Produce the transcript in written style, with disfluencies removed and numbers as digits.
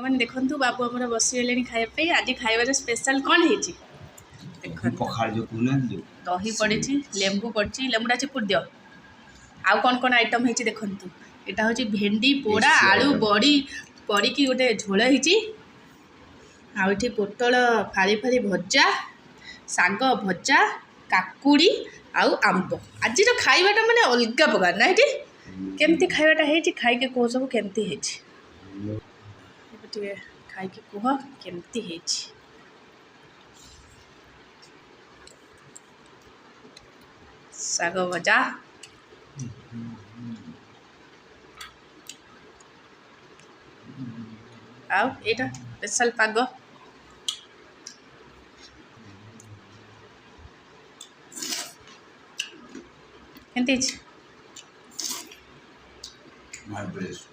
मैंने देखु बाबू आम बसगले खायापी आज खाइबार स्पेशल कौन है दही पड़ी लेंबू पड़ी लेंबूटा चिपुड़ दियो आउ कौन कौन आइटम है देखु यहाँ हूँ भेंडी पोड़ा आलू बड़ी पड़ी गोटे झोल होती पोटल फाड़ी फाड़ी भजा शाग भजा काकुड़ी आउ आंब आज खाइबाटा माने अलग प्रकार ना ये केमती खाइबाटा है खाई कह सब केमती है खाई कह केमती है शाग भजा आउ एटा स्पेशल पाग केमती मार्वेलस